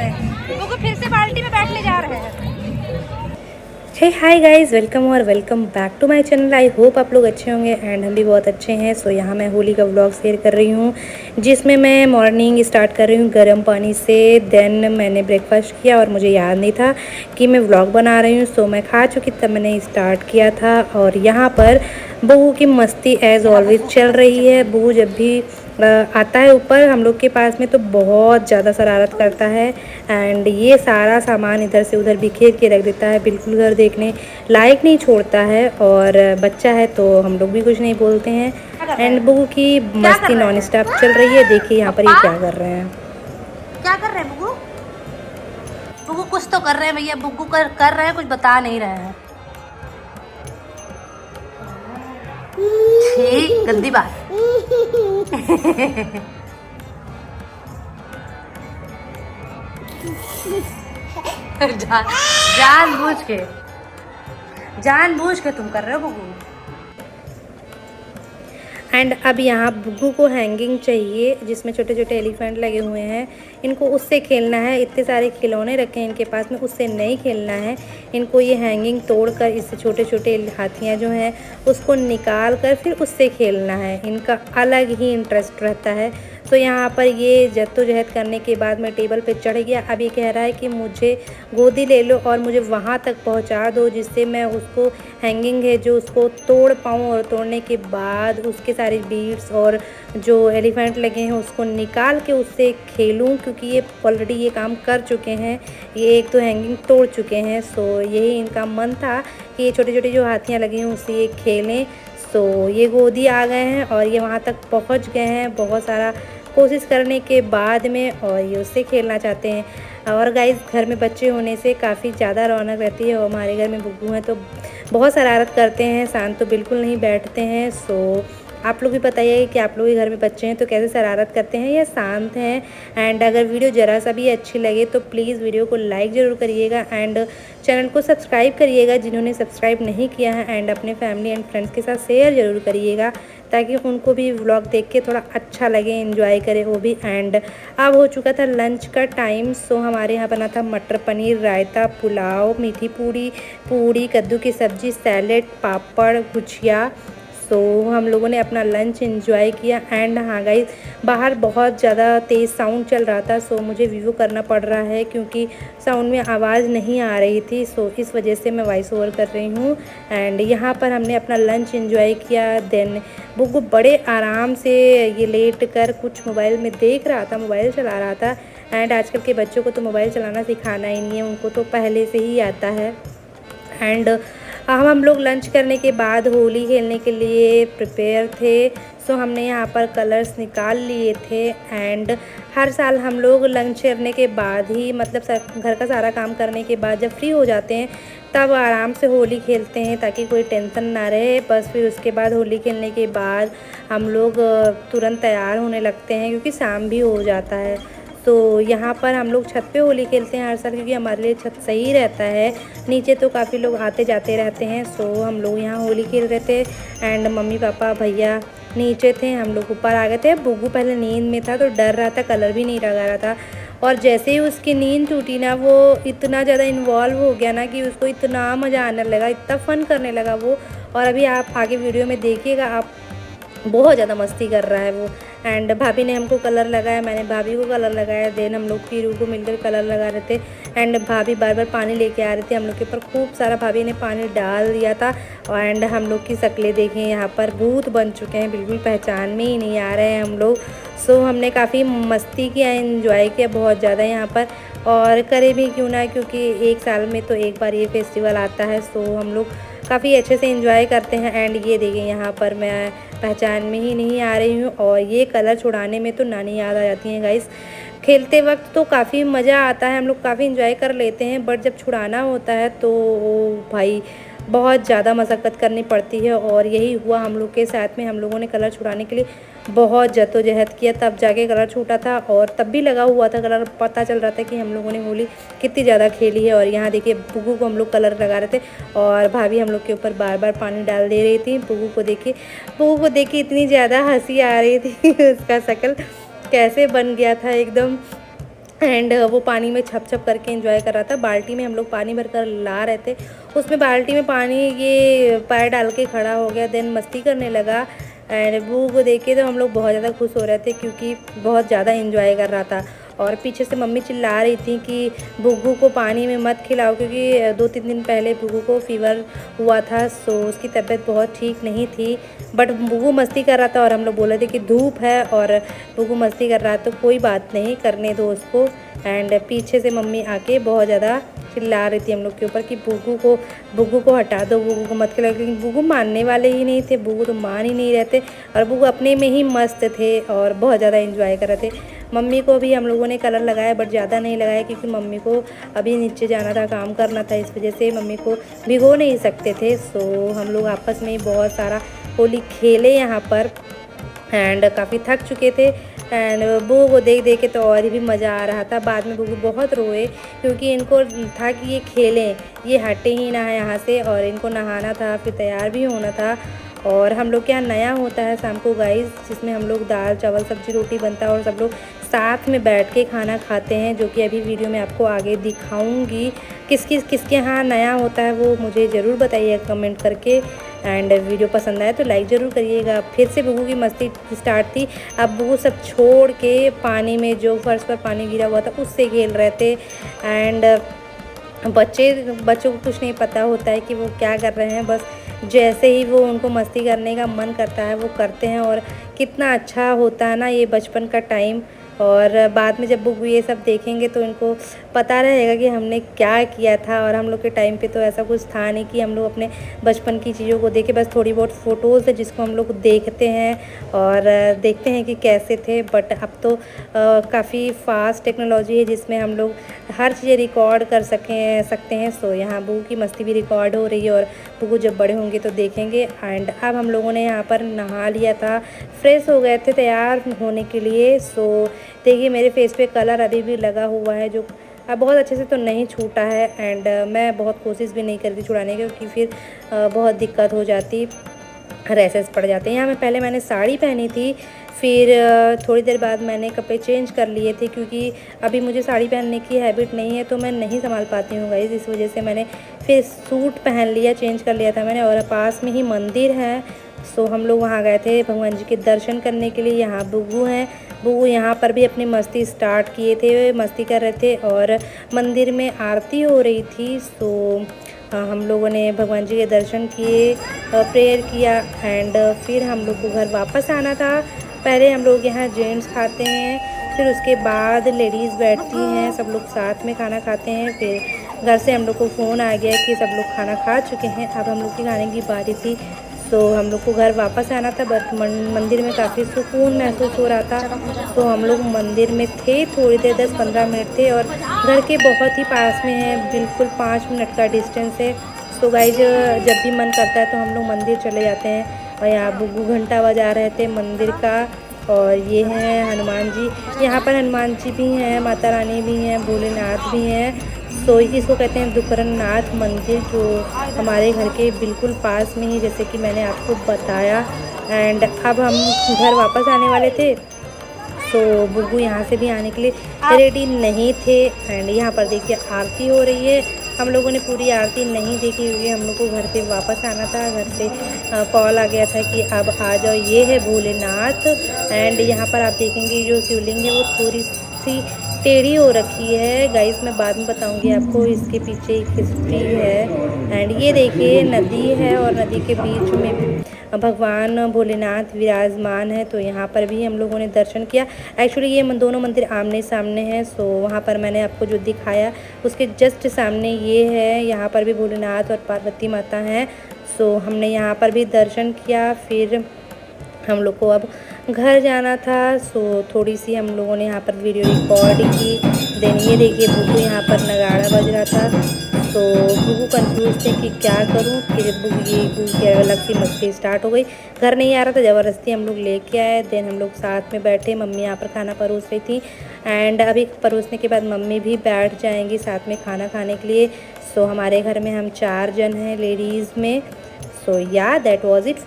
हैं, वो फिर से बाल्टी में बैठने जा रहे हैं। Hey hi guys, welcome back to my channel. I hope आप लोग अच्छे होंगे एंड हम भी बहुत अच्छे हैं। सो यहाँ मैं होली का व्लॉग शेयर कर रही हूँ, जिसमें मैं मॉर्निंग स्टार्ट कर रही हूँ गर्म पानी से। देन मैंने ब्रेकफास्ट किया और मुझे याद नहीं था कि मैं व्लॉग बना रही हूँ। सो मैं खा चुकी तब मैंने स्टार्ट किया था। और यहाँ पर बहू की मस्ती एज़ ऑलवेज चल रही है। बहू जब भी आता है ऊपर हम लोग के पास में तो बहुत ज़्यादा शरारत करता है एंड ये सारा सामान इधर से उधर बिखेर के रख देता है, बिल्कुल घर देखने लायक नहीं छोड़ता है। और बच्चा है तो हम लोग भी कुछ नहीं बोलते हैं। एंड बहू की मस्ती नॉन स्टॉप चल रही है। देखिए यहाँ पर ये क्या कर रहे हैं। क्या कर रहे हैं बुग्गू? बुग्गू कुछ तो कर रहे हैं भैया, बुग्गू कर रहे हैं, कुछ बता नहीं रहे हैं। ठीक, गंदी बात। जानबूझ के तुम कर रहे हो बुग्गू। एंड अब यहाँ बुग्गू को हैंगिंग चाहिए, जिसमें छोटे छोटे एलिफेंट लगे हुए हैं। इनको उससे खेलना है। इतने सारे खिलौने रखे हैं इनके पास में, उससे नहीं खेलना है। इनको ये हैंगिंग तोड़कर इससे छोटे छोटे हाथियाँ जो हैं उसको निकाल कर फिर उससे खेलना है। इनका अलग ही इंटरेस्ट रहता है। तो यहाँ पर ये जद्दोजहद करने के बाद में टेबल पे चढ़ गया। अब ये कह रहा है कि मुझे गोदी ले लो और मुझे वहाँ तक पहुँचा दो, जिससे मैं उसको हैंगिंग है जो उसको तोड़ पाऊँ, और तोड़ने के बाद उसके सारे बीड्स और जो एलिफेंट लगे हैं उसको निकाल के उससे खेलूँ, क्योंकि ये ऑलरेडी ये काम कर चुके हैं। ये एक तो हैंगिंग तोड़ चुके हैं। सो यही इनका मन था कि ये छोटे छोटे जो हाथियाँ लगी हैं उससे ये खेलें। सो ये गोदी आ गए हैं और ये वहाँ तक पहुँच गए हैं बहुत सारा कोशिश करने के बाद में, और ये उससे खेलना चाहते हैं। और गाइस, घर में बच्चे होने से काफ़ी ज़्यादा रौनक रहती है। और हमारे घर में बुग्गू हैं तो बहुत शरारत करते हैं, शांत तो बिल्कुल नहीं बैठते हैं। सो आप लोग भी बताइए कि आप लोग के घर में बच्चे हैं तो कैसे शरारत करते हैं या शांत हैं। एंड अगर वीडियो ज़रा सा भी अच्छी लगे तो प्लीज़ वीडियो को लाइक ज़रूर करिएगा एंड चैनल को सब्सक्राइब करिएगा जिन्होंने सब्सक्राइब नहीं किया है। एंड अपने फैमिली एंड फ्रेंड्स के साथ शेयर ज़रूर करिएगा ताकि उनको भी व्लॉग देख के थोड़ा अच्छा लगे, एंजॉय करें वो भी। एंड अब हो चुका था लंच का टाइम। सो हमारे यहाँ बना था मटर पनीर, रायता, पुलाव, मीठी पूड़ी, कद्दू की सब्ज़ी, सैलेड, पापड़, गुजिया। सो हम लोगों ने अपना लंच एंजॉय किया। एंड हाँ गाइस, बाहर बहुत ज़्यादा तेज़ साउंड चल रहा था। सो मुझे वीडियो करना पड़ रहा है क्योंकि साउंड में आवाज़ नहीं आ रही थी। सो इस वजह से मैं वॉइस ओवर कर रही हूँ। एंड यहाँ पर हमने अपना लंच एंजॉय किया। देन बुग्गू बड़े आराम से ये लेट कर कुछ मोबाइल में देख रहा था, मोबाइल चला रहा था। एंड आजकल के बच्चों को तो मोबाइल चलाना सिखाना ही नहीं है, उनको तो पहले से ही आता है। एंड हम लोग लंच करने के बाद होली खेलने के लिए प्रिपेयर थे। सो हमने यहाँ पर कलर्स निकाल लिए थे। एंड हर साल हम लोग लंच करने के बाद ही, मतलब घर का सारा काम करने के बाद जब फ्री हो जाते हैं तब आराम से होली खेलते हैं ताकि कोई टेंशन ना रहे। बस फिर उसके बाद होली खेलने के बाद हम लोग तुरंत तैयार होने लगते हैं क्योंकि शाम भी हो जाता है। तो यहाँ पर हम लोग छत पे होली खेलते हैं हर साल, क्योंकि हमारे लिए छत सही रहता है। नीचे तो काफ़ी लोग आते जाते रहते हैं। सो हम लोग यहाँ होली खेल रहे थे। एंड मम्मी पापा भैया नीचे थे, हम लोग ऊपर आ गए थे। बुग्गू पहले नींद में था तो डर रहा था, कलर भी नहीं लगा रहा था। और जैसे ही उसकी नींद टूटी ना, वो इतना ज़्यादा इन्वॉल्व हो गया ना कि उसको इतना मज़ा आने लगा, इतना फ़न करने लगा वो। और अभी आप आगे वीडियो में देखिएगा, आप बहुत ज़्यादा मस्ती कर रहा है वो। एंड भाभी ने हमको कलर लगाया, मैंने भाभी को कलर लगाया। देन हम लोग फिर को मिलकर कलर लगा रहे थे। एंड भाभी बार बार पानी लेके आ रही थी हम लोग के ऊपर, खूब सारा भाभी ने पानी डाल दिया था। एंड हम लोग की शक्लें देखें, यहाँ पर भूत बन चुके हैं, बिल्कुल पहचान में ही नहीं आ रहे हैं हम लोग। सो हमने काफ़ी मस्ती किया, एंजॉय किया बहुत ज़्यादा यहाँ पर। और करे भी क्यों ना, क्योंकि एक साल में तो एक बार ये फेस्टिवल आता है। सो हम लोग काफ़ी अच्छे से एंजॉय करते हैं। एंड ये देखिए यहाँ पर मैं पहचान में ही नहीं आ रही हूँ। और ये कलर छुड़ाने में तो नानी याद आ जाती हैं गाइस। खेलते वक्त तो काफ़ी मज़ा आता है, हम लोग काफ़ी एंजॉय कर लेते हैं, बट जब छुड़ाना होता है तो भाई बहुत ज़्यादा मशक्क़त करनी पड़ती है। और यही हुआ हम लोग के साथ में। हम लोगों ने कलर छुड़ाने के लिए बहुत जद्दोजहद किया, तब जाके कलर छूटा था। और तब भी लगा हुआ था कलर, पता चल रहा था कि हम लोगों ने होली कितनी ज़्यादा खेली है। और यहाँ देखिए बुग्गू को हम लोग कलर लगा रहे थे और भाभी हम लोग के ऊपर बार बार पानी डाल दे रही थी। बुग्गू को देखिए इतनी ज़्यादा हंसी आ रही थी उसका शक्ल कैसे बन गया था एकदम एंड वो पानी में छप छप करके एंजॉय कर रहा था। बाल्टी में हम लोग पानी भर कर ला रहे थे, उसमें बाल्टी में पानी ये पैर डाल के खड़ा हो गया, देन मस्ती करने लगा। एंड बुग्गू को देख के तो हम लोग बहुत ज़्यादा खुश हो रहे थे क्योंकि बहुत ज़्यादा एंजॉय कर रहा था। और पीछे से मम्मी चिल्ला रही थी कि बुग्गू को पानी में मत खिलाओ, क्योंकि 2-3 दिन पहले बुग्गू को फीवर हुआ था, सो उसकी तबीयत बहुत ठीक नहीं थी। बट बुग्गू मस्ती कर रहा था और हम लोग बोले थे कि धूप है और बुग्गू मस्ती कर रहा है तो कोई बात नहीं, करने दो उसको। एंड पीछे से मम्मी आके बहुत ज़्यादा चिल्ला रही थी हम लोग के ऊपर कि बुग्गू को हटा दो, बुग्गू को मत खिलाओ, लेकिन बुग्गू मानने वाले ही नहीं थे। बुग्गू तो मान ही नहीं रहते और बुग्गू अपने में ही मस्त थे और बहुत ज़्यादा एंजॉय कर रहे थे। मम्मी को भी हम लोगों ने कलर लगाया बट ज़्यादा नहीं लगाया क्योंकि मम्मी को अभी नीचे जाना था, काम करना था, इस वजह से मम्मी को भिगो नहीं सकते थे। सो हम लोग आपस में ही बहुत सारा होली खेले यहाँ पर एंड काफ़ी थक चुके थे। एंड बुग्गू को देख देख के तो और भी मज़ा आ रहा था। बाद में बुग्गू बहुत रोए क्योंकि इनको था कि ये खेलें, ये हटे ही ना है यहाँ से, और इनको नहाना था, फिर तैयार भी होना था। और हम लोग के यहाँ नया होता है शाम को गाइस, जिसमें हम लोग दाल चावल सब्जी रोटी बनता है और सब लोग साथ में बैठ के खाना खाते हैं, जो कि अभी वीडियो में आपको आगे दिखाऊंगी। किसके यहाँ नया होता है वो मुझे ज़रूर बताइए कमेंट करके। एंड वीडियो पसंद आए तो लाइक ज़रूर करिएगा। फिर से बुग्गू की मस्ती स्टार्ट थी। अब बुग्गू सब छोड़ के पानी में, जो फर्श पर पानी गिरा हुआ था उससे खेल रहे थे। एंड बच्चों को कुछ नहीं पता होता है कि वो क्या कर रहे हैं, बस जैसे ही वो उनको मस्ती करने का मन करता है वो करते हैं। और कितना अच्छा होता है ना ये बचपन का टाइम। और बाद में जब बुग्गू ये सब देखेंगे तो इनको पता रहेगा कि हमने क्या किया था। और हम लोग के टाइम पे तो ऐसा कुछ था नहीं कि हम लोग अपने बचपन की चीज़ों को देखें, बस थोड़ी बहुत फ़ोटोज़ है जिसको हम लोग देखते हैं और देखते हैं कि कैसे थे। बट अब तो काफ़ी फास्ट टेक्नोलॉजी है जिसमें हम लोग हर चीज़ें रिकॉर्ड कर सकते हैं। सो यहाँ बुग्गू की मस्ती भी रिकॉर्ड हो रही है और बुग्गू जब बड़े होंगे तो देखेंगे। एंड अब हम लोगों ने यहाँ पर नहा लिया था, फ्रेश हो गए थे तैयार होने के लिए। सो देखिए मेरे फेस पे कलर अभी भी लगा हुआ है, जो अब बहुत अच्छे से तो नहीं छूटा है। एंड मैं बहुत कोशिश भी नहीं करती छुड़ाने की क्योंकि फिर बहुत दिक्कत हो जाती, रैसेस पड़ जाते हैं। यहाँ पहले मैंने साड़ी पहनी थी, फिर थोड़ी देर बाद मैंने कपड़े चेंज कर लिए थे क्योंकि अभी मुझे साड़ी पहनने की हैबिट नहीं है तो मैं नहीं संभाल पाती हूँ गाइस, इस वजह से मैंने फिर सूट पहन लिया, चेंज कर लिया था मैंने। और पास में ही मंदिर है, सो हम लोग वहाँ गए थे भगवान जी के दर्शन करने के लिए। यहाँ बुग्गू हैं, बुग्गू यहाँ पर भी अपनी मस्ती स्टार्ट किए थे, मस्ती कर रहे थे और मंदिर में आरती हो रही थी। सो हम लोगों ने भगवान जी के दर्शन किए, प्रेयर किया एंड फिर हम लोग को घर वापस आना था। पहले हम लोग यहाँ जेंट्स खाते हैं, फिर उसके बाद लेडीज़ बैठती हैं, सब लोग साथ में खाना खाते हैं। फिर घर से हम लोग को फ़ोन आ गया कि सब लोग खाना खा चुके हैं, अब हम लोग की खाने की बारी थी। तो हम लोग को घर वापस आना था, बट मंदिर में काफ़ी सुकून महसूस हो रहा था। तो हम लोग मंदिर में थे थोड़ी देर, 10-15 मिनट थे और घर के बहुत ही पास में है, बिल्कुल 5 मिनट का डिस्टेंस है। तो गाइज जब भी मन करता है तो हम लोग मंदिर चले जाते हैं। और यहाँ बुग्गू घंटा बजा रहे थे मंदिर का। और ये हैं हनुमान जी, यहाँ पर हनुमान जी भी हैं, माता रानी भी हैं, भोलेनाथ भी हैं। तो इसको कहते हैं दुखरनाथ मंदिर, जो हमारे घर के बिल्कुल पास में ही, जैसे कि मैंने आपको बताया। एंड अब हम घर वापस आने वाले थे, तो बुग्गू यहाँ से भी आने के लिए रेडी नहीं थे। एंड यहाँ पर देखिए आरती हो रही है, हम लोगों ने पूरी आरती नहीं देखी क्योंकि हम लोग को घर पे वापस आना था। घर से कॉल आ गया था कि अब आ जाओ। ये है भोलेनाथ एंड यहाँ पर आप देखेंगे जो शिवलिंग है वो थोड़ी सी टेढ़ी हो रखी है गाइस, मैं बाद में बताऊंगी आपको इसके पीछे एक हिस्ट्री है। एंड ये देखिए नदी है और नदी के बीच में भगवान भोलेनाथ विराजमान है। तो यहाँ पर भी हम लोगों ने दर्शन किया। एक्चुअली ये दोनों मंदिर आमने सामने हैं, सो वहाँ पर मैंने आपको जो दिखाया उसके जस्ट सामने ये है, यहाँ पर भी भोलेनाथ और पार्वती माता हैं। सो हमने यहाँ पर भी दर्शन किया। फिर हम लोग को अब घर जाना था, सो थोड़ी सी हम लोगों ने यहाँ पर वीडियो रिकॉर्ड की। देन ये देखिए बुग्गू यहाँ पर नगाड़ा बज रहा था, तो बुग्गू कंफ्यूज थे कि क्या करूँ। फिर बुग्गू की अलग सी मस्ती स्टार्ट हो गई। घर नहीं आ रहा था, ज़बरदस्ती हम लोग लेके आए। देन हम लोग साथ में बैठे, मम्मी यहाँ पर खाना परोस रही थी एंड अभी परोसने के बाद मम्मी भी बैठ जाएंगी साथ में खाना खाने के लिए। सो हमारे घर में हम 4 जन हैं लेडीज़ में। सो या दैट वाज इट।